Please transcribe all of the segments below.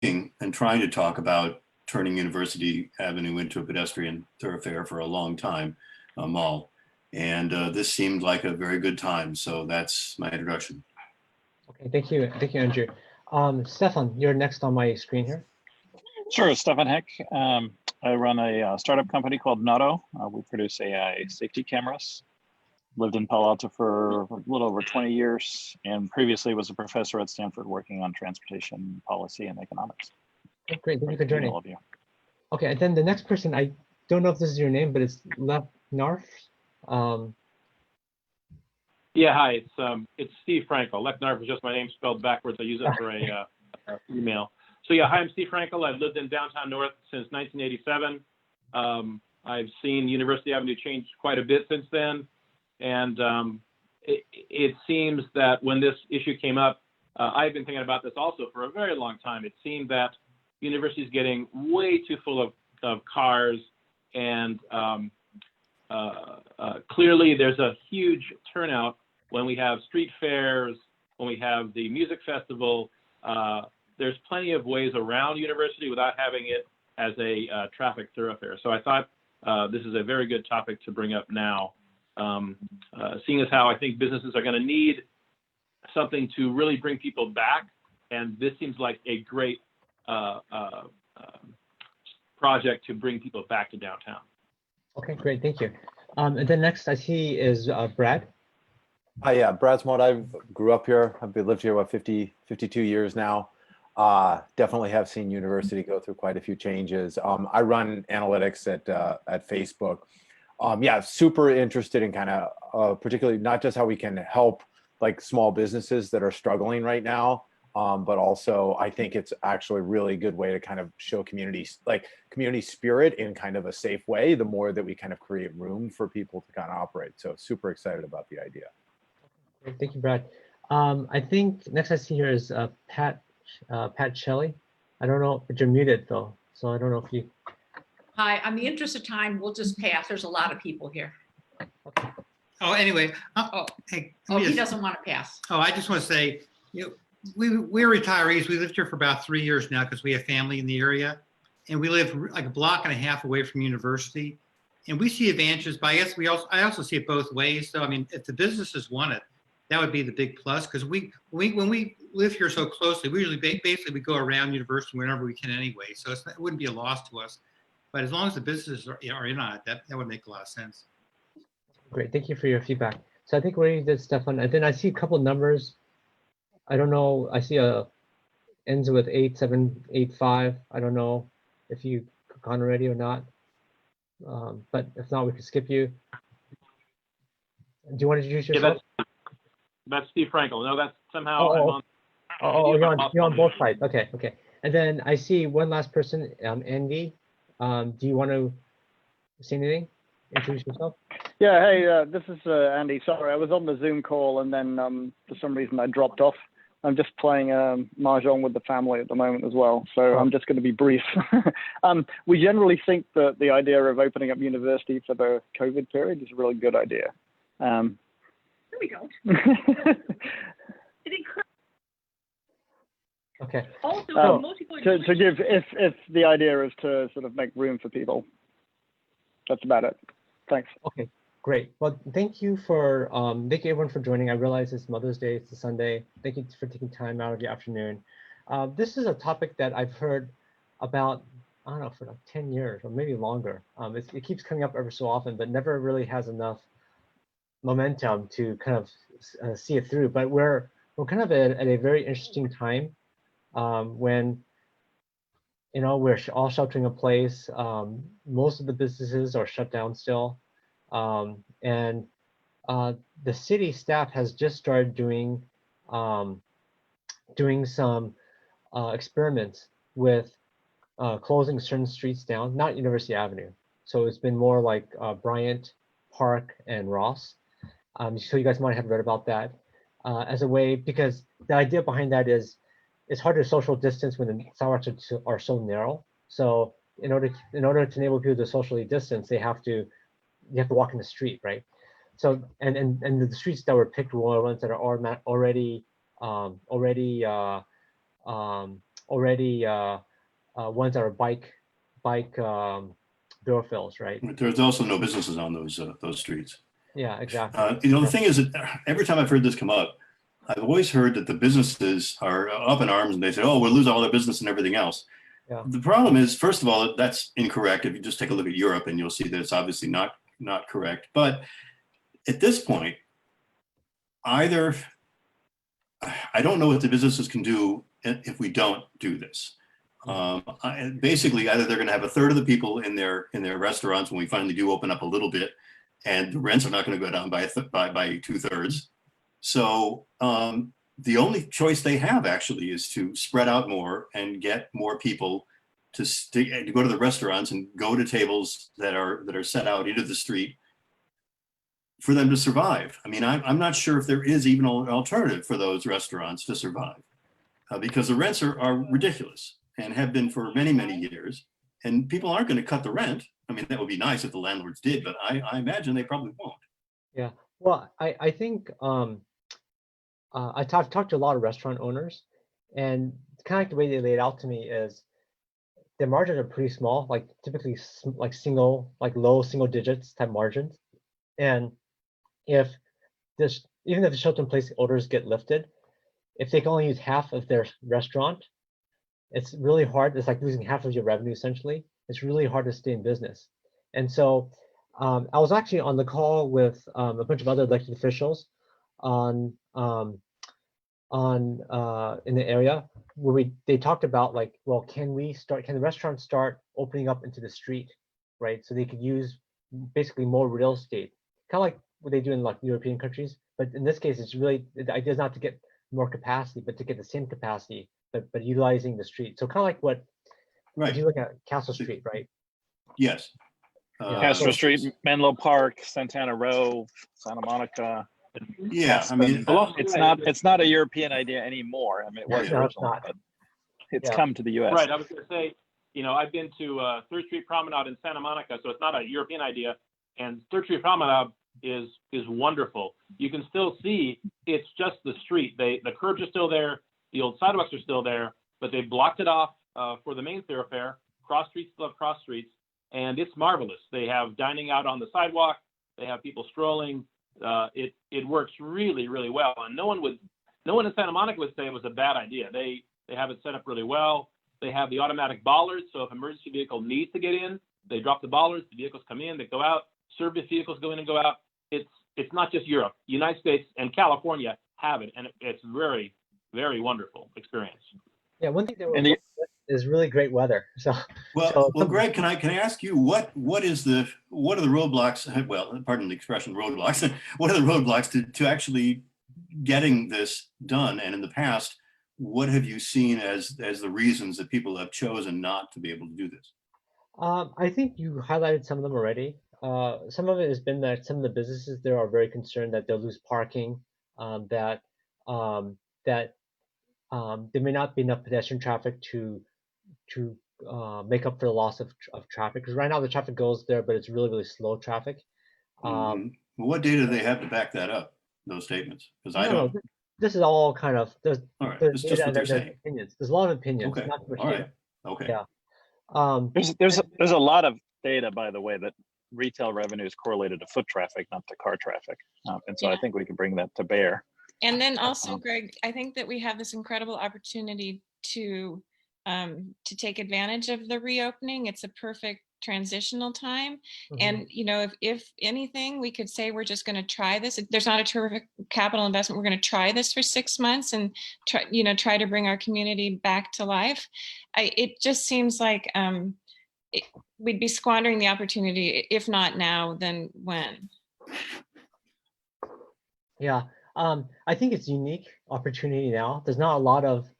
and trying to talk about turning University Avenue into a pedestrian thoroughfare for a long time, a mall. And this seemed like a very good time. So that's my introduction. Okay, thank you, Andrew. Stefan, you're next on my screen here. Sure, Stefan Heck. I run a startup company called Notto. We produce AI safety cameras. Lived in Palo Alto for a little over 20 years, and previously was a professor at Stanford working on transportation policy and economics. Okay, great, thank you for joining. All of you. Okay, and then the next person, I don't know if this is your name, but it's Lev Narf. Yeah, hi, it's Steve Frankel. Lev Narf is just my name spelled backwards. I use it for a email. So yeah, hi, I'm Steve Frankel. I've lived in downtown North since 1987. I've seen University Avenue change quite a bit since then. And it seems that when this issue came up, I've been thinking about this also for a very long time. It seemed that university is getting way too full of cars, and clearly there's a huge turnout when we have street fairs, when we have the music festival. There's plenty of ways around university without having it as a traffic thoroughfare. So I thought this is a very good topic to bring up now. Seeing as how I think businesses are going to need something to really bring people back, and this seems like a great project to bring people back to downtown. Okay, great, thank you. And then next I see is Brad. Hi, yeah, Brad Smart. I grew up here. I've lived here about 52 years now. Definitely have seen university go through quite a few changes. I run analytics at Facebook. Yeah, super interested in kind of particularly not just how we can help like small businesses that are struggling right now, but also I think it's actually a really good way to kind of show community spirit in kind of a safe way, the more that we kind of create room for people to kind of operate. So super excited about the idea. Great, thank you, Brad. I think next I see here is Pat Shelley. I don't know, but you're muted though, so I don't know if you. Hi, on the interest of time, we'll just pass. There's a lot of people here. Okay. Oh, anyway. Hey, he doesn't want to pass. Oh, I just want to say, we're retirees. We lived here for about 3 years now because we have family in the area, and we live like a block and a half away from university. And we see advantages, but I also see it both ways. So I mean, if the businesses want it, that would be the big plus, because when we live here so closely, we usually basically we go around university whenever we can anyway. So it wouldn't be a loss to us. But as long as the businesses are in on it, that would make a lot of sense. Great, thank you for your feedback. So I think we did Stefan, and then I see a couple of numbers. I don't know, I see ends with 8785. I don't know if you gone already or not. But if not, we can skip you. Do you want to introduce yourself? Yeah, that's Steve Frankel. No, that's somehow I'm on. Oh, you're on both sides. Okay. And then I see one last person, Andy. Do you want to say anything? Introduce yourself? Yeah, hey, this is Andy. Sorry, I was on the Zoom call and then for some reason I dropped off. I'm just playing Mahjong with the family at the moment as well, so I'm just going to be brief. We generally think that the idea of opening up university for the COVID period is a really good idea. No, we don't. Okay. Also, most people to give, if the idea is to sort of make room for people. That's about it. Thanks. Okay, great. Well, thank you everyone for joining. I realize it's Mother's Day, it's a Sunday. Thank you for taking time out of your afternoon. This is a topic that I've heard about, I don't know, for like 10 years or maybe longer. It keeps coming up ever so often, but never really has enough momentum to kind of see it through. But we're kind of at a very interesting time when we're all sheltering in place. Most of the businesses are shut down still. And the city staff has just started doing some experiments with closing certain streets down, not University Avenue. So it's been more like Bryant, Park, and Ross. So you guys might have read about that as a way, because the idea behind that is it's hard to social distance when the sidewalks are so narrow. So in order to enable people to socially distance, you have to walk in the street, right? So and the streets that were picked were ones that are already already ones that are bike thoroughfares, right? There's also no businesses on those streets. Yeah, exactly. The thing is that every time I've heard this come up, I've always heard that the businesses are up in arms and they say, oh, we'll lose all their business and everything else. Yeah. The problem is, first of all, that's incorrect. If you just take a look at Europe, and you'll see that it's obviously not correct. But at this point, either I don't know what the businesses can do if we don't do this. Basically, either they're going to have a third of the people in their restaurants when we finally do open up a little bit, and the rents are not going to go down by 2/3. So the only choice they have actually is to spread out more and get more people to go to the restaurants and go to tables that are set out into the street for them to survive. I mean, I'm not sure if there is even an alternative for those restaurants to survive because the rents are ridiculous and have been for many, many years. And people aren't going to cut the rent. I mean, that would be nice if the landlords did, but I imagine they probably won't. Yeah. Well, I think I've talked to a lot of restaurant owners, and kind of like the way they lay it out to me is their margins are pretty small, like typically like low single digits type margins. And if even if the shelter-in-place orders get lifted, if they can only use half of their restaurant, it's really hard. It's like losing half of your revenue essentially. It's really hard to stay in business. And so I was actually on the call with a bunch of other elected officials in the area where they talked about like, well, can the restaurants start opening up into the street, right? So they could use basically more real estate, kind of like what they do in like European countries. But in this case, the idea is not to get more capacity, but to get the same capacity, but utilizing the street. So kind of like what, if you look at Castle Street, right? Yes. Castro Street, Menlo Park, Santana Row, Santa Monica. Yeah, I mean, it's not a European idea anymore. I mean, it was originally, but it's come to the U.S. Right. I was going to say, I've been to 3rd Street Promenade in Santa Monica, so it's not a European idea. And 3rd Street Promenade is wonderful. You can still see it's just the street. The curbs are still there, the old sidewalks are still there, but they blocked it off for the main thoroughfare. Cross streets still have cross streets, and it's marvelous. They have dining out on the sidewalk. They have people strolling. It works really, really well, and no one in Santa Monica would say it was a bad idea. They have it set up really well. They have the automatic bollards, so if an emergency vehicle needs to get in, they drop the bollards. The vehicles come in, they go out. Service vehicles go in and go out. It's not just Europe. United States and California have it, and it's very, very wonderful experience. Yeah, one thing that is really great weather. Well, Greg, can I ask you what are the roadblocks? Well, pardon the expression, roadblocks. What are the roadblocks to actually getting this done? And in the past, what have you seen as the reasons that people have chosen not to be able to do this? I think you highlighted some of them already. Some of it has been that some of the businesses there are very concerned that they'll lose parking, that there may not be enough pedestrian traffic to make up for the loss of traffic. Because right now the traffic goes there, but it's really, really slow traffic. What data do they have to back that up, those statements? Because I don't. No, this is all kind of, all right, it's just what they're saying. Opinions. There's a lot of opinions. Okay, not too much all data. right, okay. Yeah. There's a lot of data, by the way, that retail revenue is correlated to foot traffic, not to car traffic. And so I think we can bring that to bear. And then also, Greg, I think that we have this incredible opportunity to take advantage of the reopening. It's a perfect transitional time. And, if anything, we could say we're just going to try this. There's not a terrific capital investment. We're going to try this for 6 months and try to bring our community back to life. It just seems like we'd be squandering the opportunity. If not now, then when? Yeah. I think it's a unique opportunity now. There's not a lot of,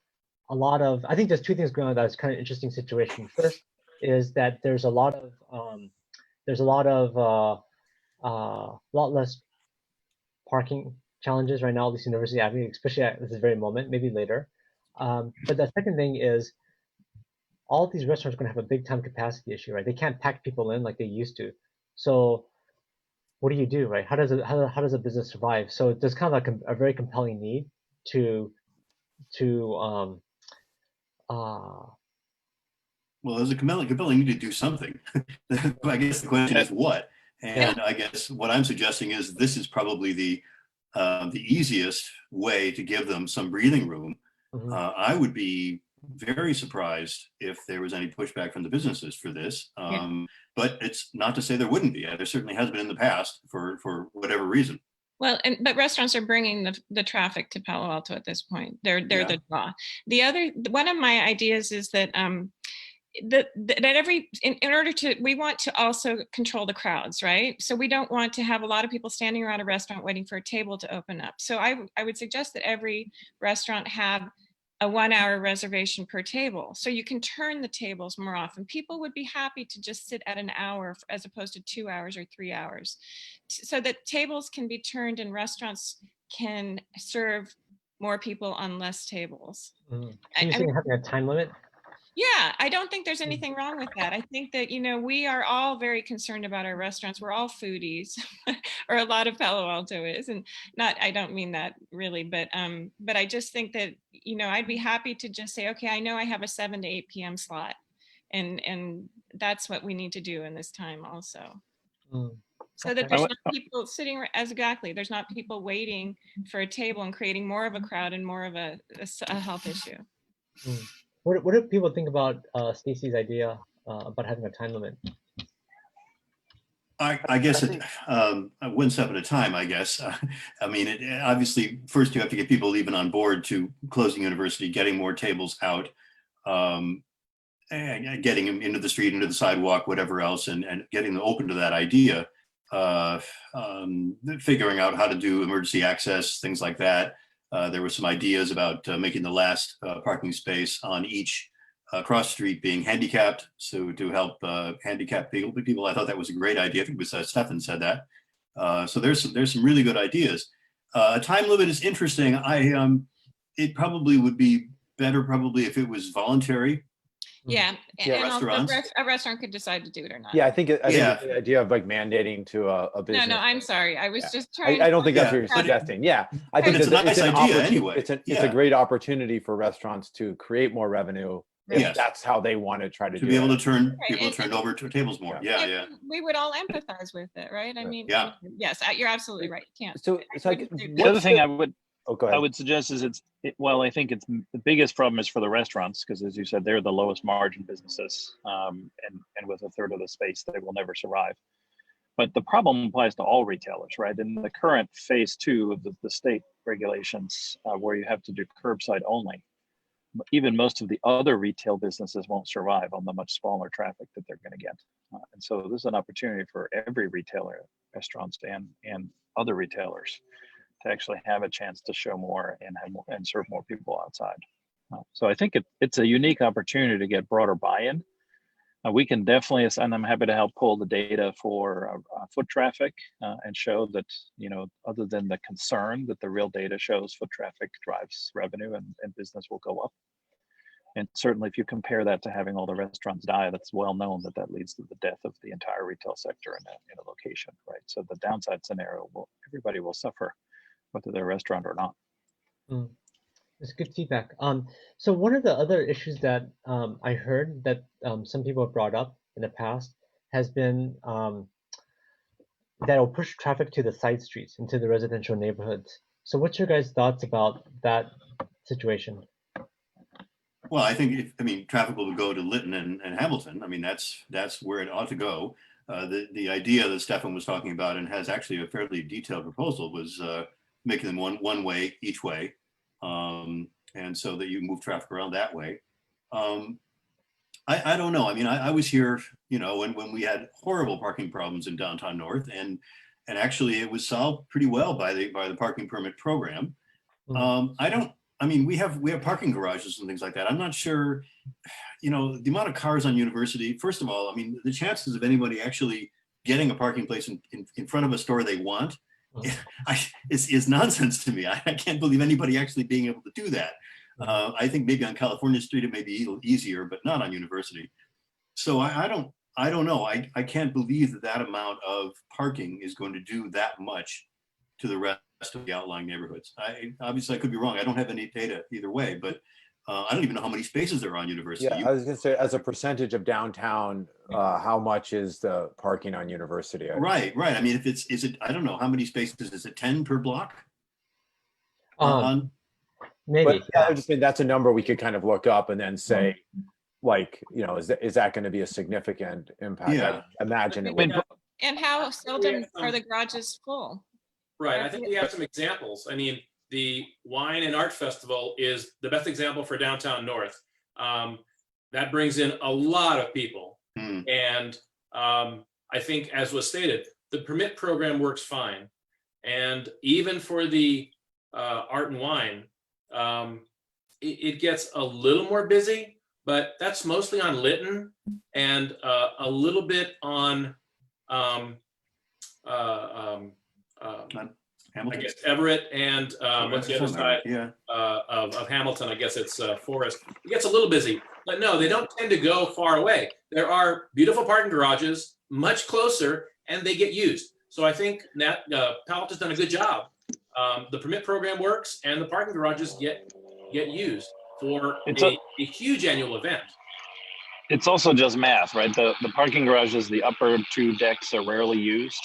I think there's two things going on that's kind of interesting situation. First is that there's a lot less parking challenges right now, at least University Ave, especially at this very moment, maybe later. But the second thing is all of these restaurants are going to have a big time capacity issue, right? They can't pack people in like they used to. So what do you do, right? How does a business survive? So there's kind of like a very compelling need to Well, there's a compelling need to do something. I guess the question is what? And I guess what I'm suggesting is this is probably the easiest way to give them some breathing room. Mhm. I would be very surprised if there was any pushback from the businesses for this. But it's not to say there wouldn't be. There certainly has been in the past for whatever reason. Well, but restaurants are bringing the traffic to Palo Alto at this point. They're Yeah. the draw. One of my ideas is that in order to, we want to also control the crowds, right? So we don't want to have a lot of people standing around a restaurant waiting for a table to open up. So I would suggest that every restaurant have a 1 hour reservation per table. So you can turn the tables more often. People would be happy to just sit at an hour as opposed to 2 hours or 3 hours. So that tables can be turned and restaurants can serve more people on less tables. Mhm. Can you say having a time limit? Yeah, I don't think there's anything wrong with that. I think that, we are all very concerned about our restaurants. We're all foodies, or a lot of Palo Alto is. And I don't mean that really, but I just think that, I'd be happy to just say, okay, I know I have a 7 to 8 p.m. slot. And that's what we need to do in this time also. Mm. So that Okay. there's not people sitting there's not people waiting for a table and creating more of a crowd and more of a health issue. Mm. What do people think about Stacy's idea about having a time limit? I guess one step at a time, I guess. I mean, obviously, first you have to get people even on board to closing university, getting more tables out, and getting them into the street, into the sidewalk, whatever else, and getting them open to that idea. Figuring out how to do emergency access, things like that. There were some ideas about making the last parking space on each cross street being handicapped, so to help handicapped people. I thought that was a great idea. I think it was Stefan said that. So there's some really good ideas. A time limit is interesting. It probably would be better if it was voluntary. Yeah, Yeah. and also Restaurants. a restaurant could decide to do it or not. Yeah, I think Yeah. the idea of like mandating to a business. No, I'm sorry. I was Yeah. just trying. I don't think that's Yeah, what you're but suggesting. Yeah, I but think it's a that nice idea anyway. It's a Yeah. great opportunity for restaurants to create more revenue if Yes. that's how they want to try to To do be able it. to turn Right, people and- turned over to tables more. Yeah. We would all empathize with it, right? I mean, Yeah. yes, you're absolutely right. You can't. So I wouldn't do The other what's thing the- oh, go I ahead. would suggest is I think the biggest problem is for the restaurants, because as you said, they're the lowest margin businesses, and with a third of the space, they will never survive. But the problem applies to all retailers, right? In the current phase 2 of the state regulations, where you have to do curbside only, even most of the other retail businesses won't survive on the much smaller traffic that they're going to get. And so this is an opportunity for every retailer, restaurants and other retailers, to actually have a chance to show more and serve more people outside. So I think it's a unique opportunity to get broader buy-in. We can definitely, and I'm happy to help pull the data for foot traffic and show that, other than the concern that the real data shows foot traffic drives revenue and business will go up. And certainly if you compare that to having all the restaurants die, that's well known that leads to the death of the entire retail sector in a location, right? So the downside scenario, everybody will suffer, whether they're a restaurant or not. That's good feedback. So one of the other issues that I heard that some people have brought up in the past has been that will push traffic to the side streets into the residential neighborhoods. So what's your guys' thoughts about that situation? Well, I think traffic will go to Lytton and Hamilton. I mean, that's where it ought to go. The idea that Stefan was talking about, and has actually a fairly detailed proposal, was making them one way each way, and so that you move traffic around that way. I don't know. I mean, I was here, when we had horrible parking problems in downtown North, and actually it was solved pretty well by the parking permit program. We have parking garages and things like that. I'm not sure, the amount of cars on University. First of all, the chances of anybody actually getting a parking place in front of a store they want is nonsense to me. I can't believe anybody actually being able to do that. I think maybe on California Street it may be a little easier, but not on University. So I don't know. I can't believe that amount of parking is going to do that much to the rest of the outlying neighborhoods. Obviously I could be wrong. I don't have any data either way, but I don't even know how many spaces there are on University. Yeah, I was gonna say, as a percentage of downtown, how much is the parking on University? Right. I mean, if is it, I don't know, how many spaces, is it 10 per block? Maybe. But yeah, I just mean that's a number we could kind of look up and then say, like, you know, is that going to be a significant impact? Yeah. I imagine it I mean, would. And how seldom are the garages full? Right. I think we have some examples. I mean, the Wine and Art Festival is the best example for downtown North. That brings in a lot of people. And I think, as was stated, the permit program works fine. And even for the Art and Wine, it gets a little more busy, but that's mostly on Lytton and a little bit on Hamilton? I guess Everett and what's the other side Yeah. of Hamilton? I guess it's Forest. It gets a little busy, but no, they don't tend to go far away. There are beautiful parking garages much closer, and they get used. So I think that Palo Alto's done a good job. The permit program works, and the parking garages get used for a huge annual event. It's also just math, right? The parking garages, the upper 2 decks are rarely used.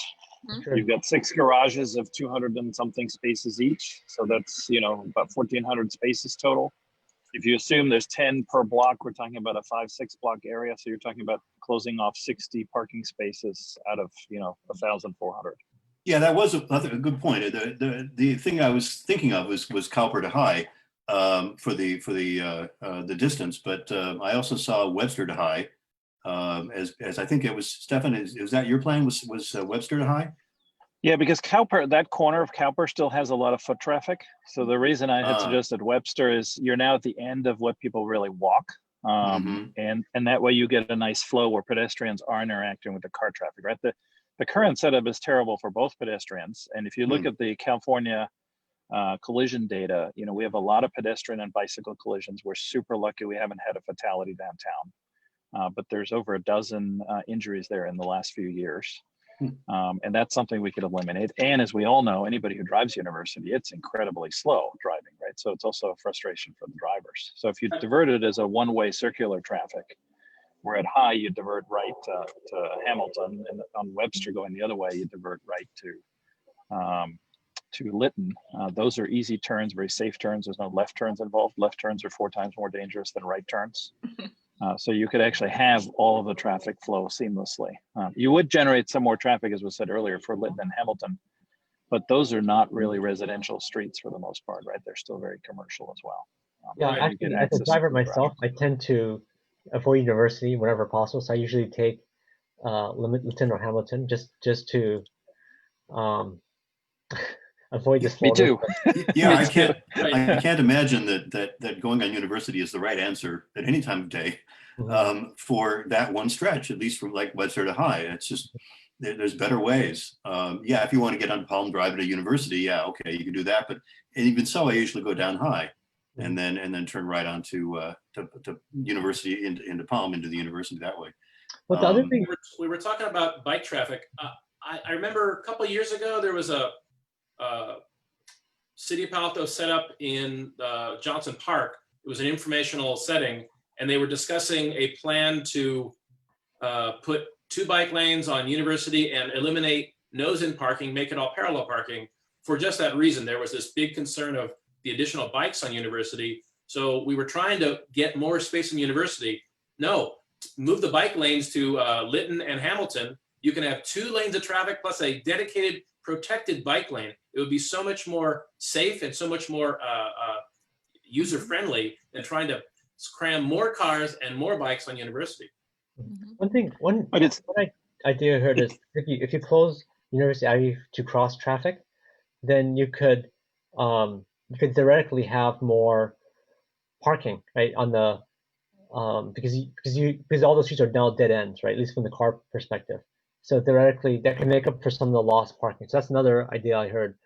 Sure. You've got 6 garages of 200 and something spaces each. So that's, you know, about 1,400 spaces total. If you assume there's 10 per block, we're talking about a 5-6 block area. So you're talking about closing off 60 parking spaces out of, you know, 1,400. Yeah, that was a good point. The thing I was thinking of was Cowper to High for the distance, but I also saw Webster to High as I think it was Stefan. Is that your plan? Was Webster to High? Yeah, because Cowper, that corner of Cowper still has a lot of foot traffic. So the reason I had suggested Webster is you're now at the end of what people really walk. And that way you get a nice flow where pedestrians are interacting with the car traffic, right? The current setup is terrible for both pedestrians. And if you look at the California collision data, you know, we have a lot of pedestrian and bicycle collisions. We're super lucky we haven't had a fatality downtown. But there's over a dozen injuries there in the last few years. And that's something we could eliminate. And as we all know, anybody who drives University, it's incredibly slow driving, right? So it's also a frustration for the drivers. So if you divert it as a one-way circular traffic, where at High, you divert right to Hamilton, and on Webster going the other way, you divert right to Lytton. Those are easy turns, very safe turns. There's no left turns involved. Left turns are 4 times more dangerous than right turns. So you could actually have all of the traffic flow seamlessly. You would generate some more traffic, as was said earlier, for Lytton and Hamilton, but those are not really residential streets for the most part, right? They're still very commercial as well. Yeah, actually, as a driver myself, I tend to avoid University whenever possible. So I usually take Lytton or Hamilton just to avoid this. Me too. Yeah, I can't imagine that going on University is the right answer at any time of day for that one stretch, at least from like Webster to High. It's just there's better ways. Yeah, if you want to get on Palm Drive to University, yeah, okay, you can do that. But even so, I usually go down High and then turn right on to University into Palm, into the University that way. But the other thing we were talking about bike traffic. I remember a couple of years ago there was a City of Palo Alto set up in Johnson Park. It was an informational setting, and they were discussing a plan to put 2 bike lanes on University and eliminate nose-in parking, make it all parallel parking. For just that reason, there was this big concern of the additional bikes on University. So we were trying to get more space in University. No, move the bike lanes to Lytton and Hamilton. You can have 2 lanes of traffic plus a dedicated protected bike lane. It would be so much more safe and so much more user-friendly than trying to cram more cars and more bikes on University. One idea I heard is if you close University Ave to cross traffic, then you could theoretically have more parking, right, on the because all those streets are now dead ends, right, at least from the car perspective. So theoretically, that can make up for some of the lost parking. So that's another idea I heard.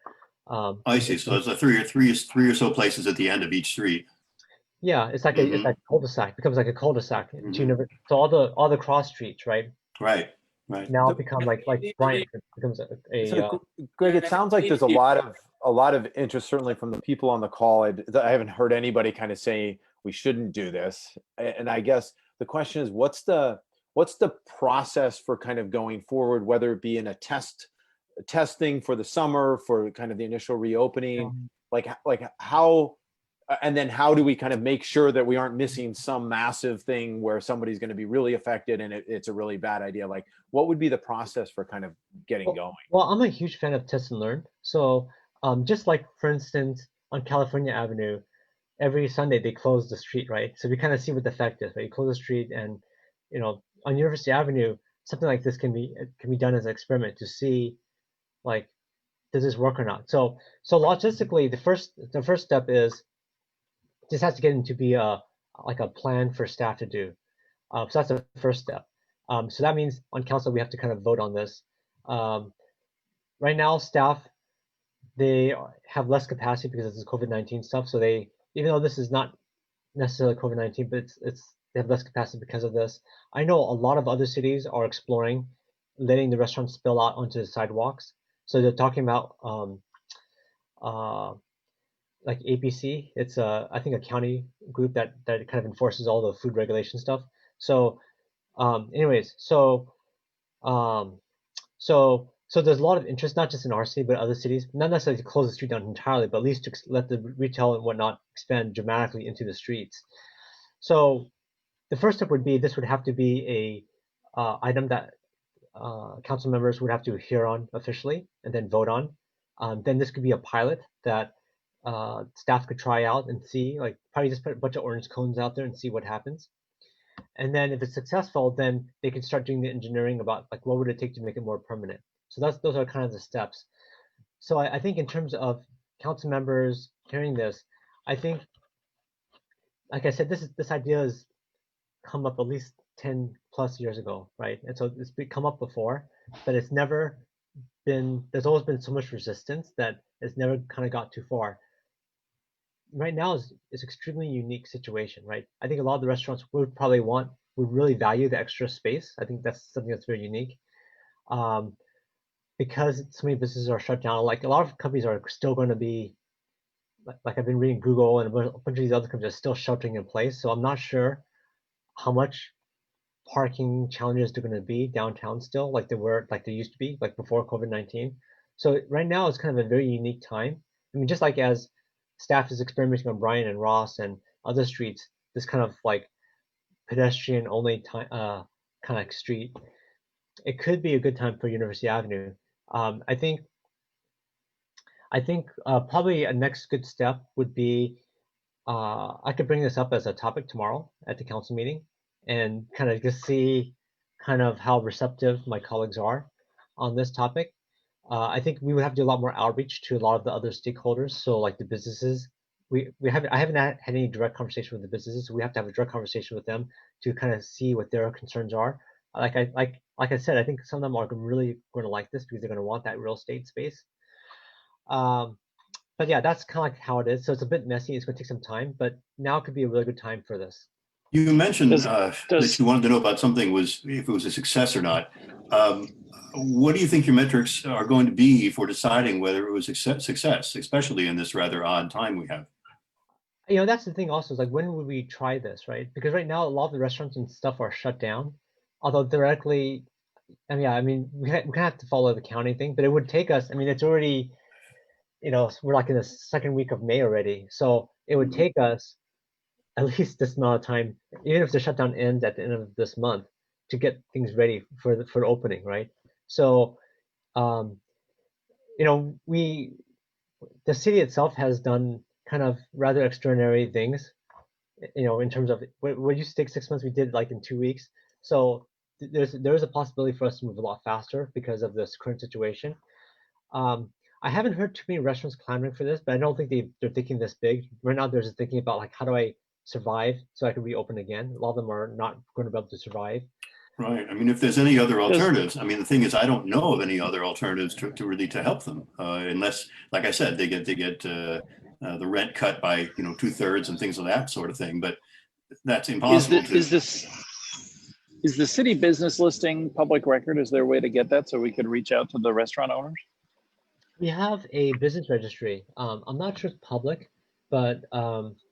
I see. So there's a three or so places at the end of each street. Yeah, it's like a cul-de-sac. It becomes like a cul-de-sac. So all the cross streets, right? Right. Now become like Bryant. It becomes So, Greg, it sounds like there's a lot of interest, certainly from the people on the call. I haven't heard anybody kind of say we shouldn't do this. And I guess the question is, what's the process for kind of going forward, whether it be in a testing for the summer, for kind of the initial reopening, like how, and then how do we kind of make sure that we aren't missing some massive thing where somebody's going to be really affected and it's a really bad idea? Like, what would be the process for kind of getting going? Well, I'm a huge fan of test and learn. So just like, for instance, on California Avenue, every Sunday they close the street, right? So we kind of see what the effect is, right? You close the street, and on University Avenue, something like this can be done as an experiment to see, like, does this work or not? So logistically, the first step is this has to get into be like a plan for staff to do. So that's the first step. So that means on council we have to kind of vote on this. Right now, staff, they have less capacity because of this COVID-19 stuff. So they, even though this is not necessarily COVID-19, but they have less capacity because of this. I know a lot of other cities are exploring letting the restaurants spill out onto the sidewalks. So they're talking about like APC. It's I think a county group that kind of enforces all the food regulation stuff. So anyways, so there's a lot of interest, not just in our city, but other cities, not necessarily to close the street down entirely, but at least to let the retail and whatnot expand dramatically into the streets. So the first step would be, this would have to be a item that council members would have to hear on officially and then vote on. Then this could be a pilot that staff could try out and see, like probably just put a bunch of orange cones out there and see what happens. And then if it's successful, then they can start doing the engineering about like what would it take to make it more permanent. So those are kind of the steps. So I think in terms of council members hearing this, I think, like I said, this idea has come up at least 10 plus years ago, right? And so it's come up before, but it's never been, there's always been so much resistance that it's never kind of got too far. Right now is extremely unique situation, right? I think a lot of the restaurants would really value the extra space. I think that's something that's very unique. Because so many businesses are shut down, like a lot of companies are still going to be, like I've been reading Google and a bunch of these other companies are still sheltering in place. So I'm not sure how much parking challenges they're going to be downtown still, like they used to be, like before COVID-19. So right now is kind of a very unique time. I mean, just like as staff is experimenting on Bryan and Ross and other streets, this kind of like pedestrian only time, kind of street, it could be a good time for University Avenue. I think probably a next good step would be, I could bring this up as a topic tomorrow at the council meeting and kind of just see kind of how receptive my colleagues are on this topic. I think we would have to do a lot more outreach to a lot of the other stakeholders. So like the businesses, I haven't had any direct conversation with the businesses. So we have to have a direct conversation with them to kind of see what their concerns are. Like I said, I think some of them are really going to like this because they're going to want that real estate space. But yeah, that's kind of like how it is. So it's a bit messy. It's going to take some time, but now could be a really good time for this. You mentioned that you wanted to know about something was if it was a success or not. What do you think your metrics are going to be for deciding whether it was a success, especially in this rather odd time we have? That's the thing also, is like, when would we try this, right? Because right now, a lot of the restaurants and stuff are shut down. Although theoretically, we kind of have to follow the county thing, but it would take us, it's already, we're like in the second week of May already. So it would take us at least this amount of time, even if the shutdown ends at the end of this month, to get things ready for opening, right? So, the city itself has done kind of rather extraordinary things, in terms of what used to take 6 months, we did like in 2 weeks. So there's a possibility for us to move a lot faster because of this current situation. I haven't heard too many restaurants clamoring for this, but I don't think they're thinking this big. Right now, they're just thinking about like, how do I survive so I can reopen again? A lot of them are not going to be able to survive. Right. If there's any other alternatives, the thing is, I don't know of any other alternatives to really help them, unless, like I said, they get the rent cut by 2/3 and things of that sort of thing. But that's impossible. Is the city business listing public record? Is there a way to get that so we could reach out to the restaurant owners? We have a business registry. I'm not sure it's public, but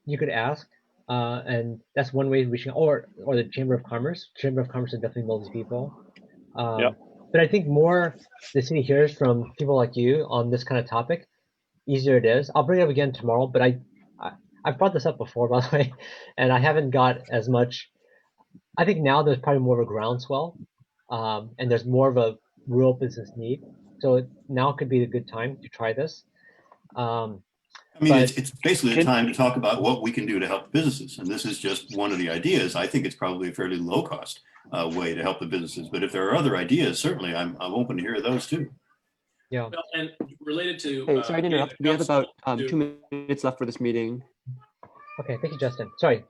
you could ask. and that's one way of reaching, or the Chamber of Commerce. Chamber of Commerce would definitely know these people. Yep. But I think more the city hears from people like you on this kind of topic, easier it is. I'll bring it up again tomorrow, but I've brought this up before, by the way, and I haven't got as much. I think now there's probably more of a groundswell, and there's more of a real business need. So now could be a good time to try this. I mean, But it's basically a time to talk about what we can do to help businesses. And this is just one of the ideas. I think it's probably a fairly low cost way to help the businesses. But if there are other ideas, certainly I'm open to hear those too. yeah, Well, and related to. Hey, sorry to getting interrupt. the We have council about to- 2 minutes left for this meeting. okay, thank you, Justin. Sorry,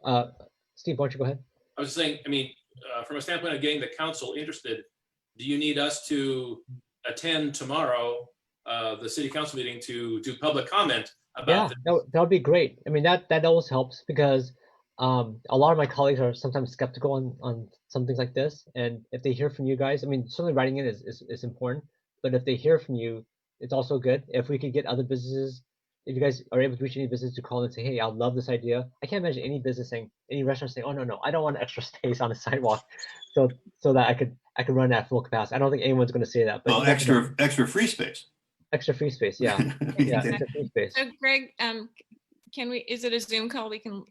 Steve, why don't you go ahead? I was saying, I mean, from a standpoint of getting the council interested, do you need us to attend tomorrow, the city council meeting to do public comment Yeah, about this? that would be great. I mean, that always helps because a lot of my colleagues are sometimes skeptical on some things like this. And if they hear from you guys, I mean, certainly writing it is important, but if they hear from you, it's also good. If we could get other businesses, if you guys are able to reach any business to call and say, hey, I love this idea. I can't imagine any business saying, any restaurant saying, oh, no, I don't want extra space on the sidewalk so that I could run at full capacity. I don't think anyone's going to say that. But Well, extra free space. extra free space, yeah. Yeah, extra free space. So Greg, is it a Zoom call we can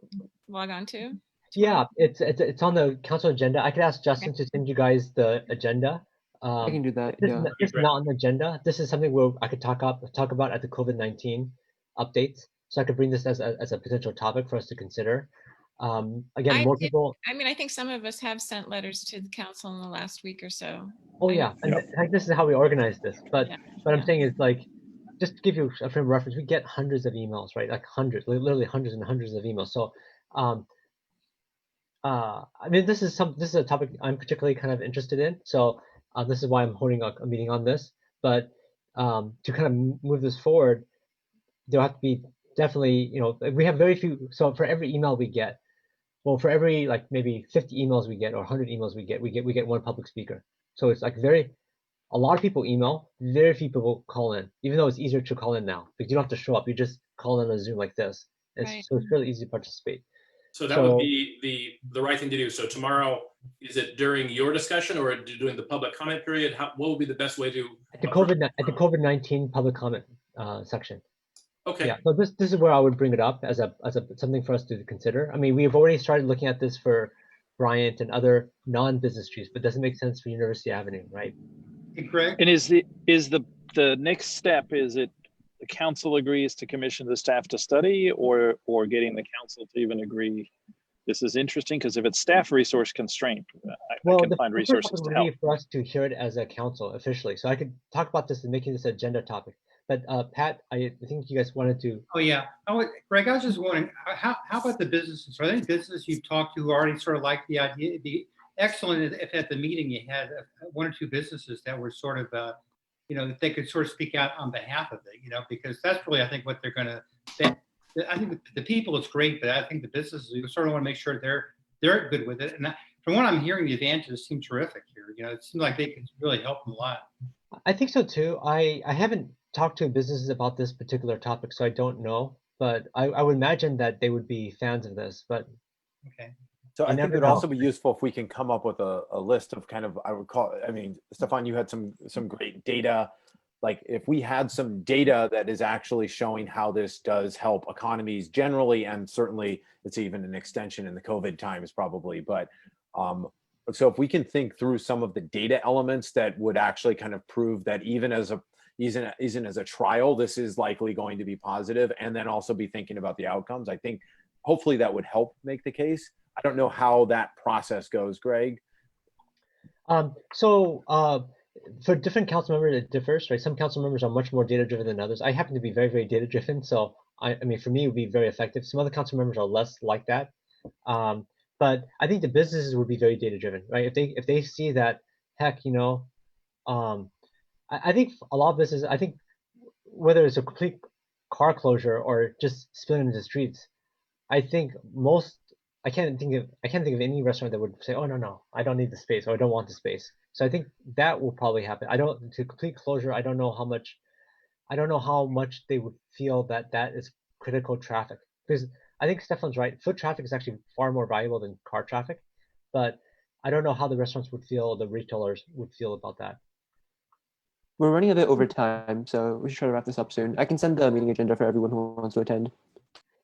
log on to? Yeah, it's on the council agenda. I could ask Justin to send you guys the agenda. I can do that. This, Yeah. this is not on the agenda. This is something where I could talk about at the COVID-19 updates. So I could bring this as a potential topic for us to consider. Again, more people. I mean, I think some of us have sent letters to the council in the last week or so. Oh yeah, and like this is how we organize this. But Yeah. what I'm saying is like, just to give you a frame of reference, we get hundreds of emails, right? Like hundreds, literally hundreds and hundreds of emails. So, I mean, this is a topic I'm particularly kind of interested in. So this is why I'm holding a meeting on this. But to kind of move this forward, there'll have to be definitely, we have very few. So for every email we get, well, for every like maybe 50 emails we get or 100 emails we get one public speaker. So it's like a lot of people email, very few people call in, even though it's easier to call in now because you don't have to show up. You just call in on a Zoom like this. Right. So it's really easy to participate. So that would be the right thing to do. So tomorrow, is it during your discussion or during the public comment period? What would be the best way to? At the COVID-19 public comment section. Okay. Yeah. So this is where I would bring it up as a something for us to consider. I mean, we've already started looking at this for Bryant and other non-business streets, but doesn't make sense for University Avenue, right? Hey, Greg? And is the next step, is it the council agrees to commission the staff to study or getting the council to even agree this is interesting? Because if it's staff resource constraint, I can find resources to help. For us to hear it as a council officially. So I could talk about this and making this agenda topic. But Pat, I think you guys wanted to. Oh, yeah. Greg, I was just wondering, how about the businesses? Are there any businesses you've talked to who already sort of like the idea? It'd be excellent if at the meeting you had one or two businesses that were sort of, that they could sort of speak out on behalf of it, because that's really, I think, what they're going to say. I think the people, it's great, but I think the businesses, you sort of want to make sure they're good with it. And from what I'm hearing, the advantages seem terrific here. It seems like they could really help them a lot. I think so too. I haven't talked to businesses about this particular topic, so I don't know. But I would imagine that they would be fans of this. But okay. So I think never it'd know. also be useful if we can come up with a list of kind of, Stefan, you had some great data. Like if we had some data that is actually showing how this does help economies generally, and certainly it's even an extension in the COVID times probably. But so if we can think through some of the data elements that would actually kind of prove that even as a trial, this is likely going to be positive, and then also be thinking about the outcomes, I think hopefully that would help make the case. I don't know how that process goes, Greg. For different council members, it differs, right? Some council members are much more data driven than others. I happen to be very, very data driven. So I mean, for me, it would be very effective. Some other council members are less like that. But I think the businesses would be very data driven, right? If they see that, heck, I think a lot of businesses, I think whether it's a complete car closure or just spilling into the streets, I think I can't think of any restaurant that would say, oh no, I don't need the space or I don't want the space. So I think that will probably happen. To complete closure, I don't know how much they would feel that is critical traffic, because I think Stefan's right. Foot traffic is actually far more valuable than car traffic, but I don't know how the restaurants would feel, the retailers would feel about that. We're running a bit over time, so we should try to wrap this up soon. I can send the meeting agenda for everyone who wants to attend.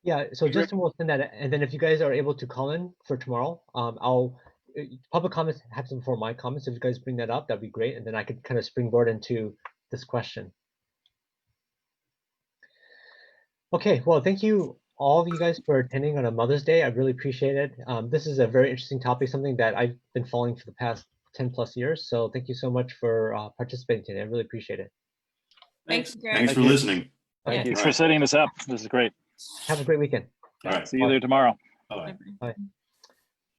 Yeah, so Justin will send that, and then if you guys are able to call in for tomorrow, public comments happen before my comments. If you guys bring that up, that'd be great, and then I could kind of springboard into this question. Okay, well, thank you all of you guys for attending on a Mother's Day. I really appreciate it. This is a very interesting topic, something that I've been following for the past 10+ years. So thank you so much for participating today. I really appreciate it. Thanks. Thanks for listening. Thank you. Thanks for setting this up. This is great. Have a great weekend. All right. See you there tomorrow. Bye-bye. Bye.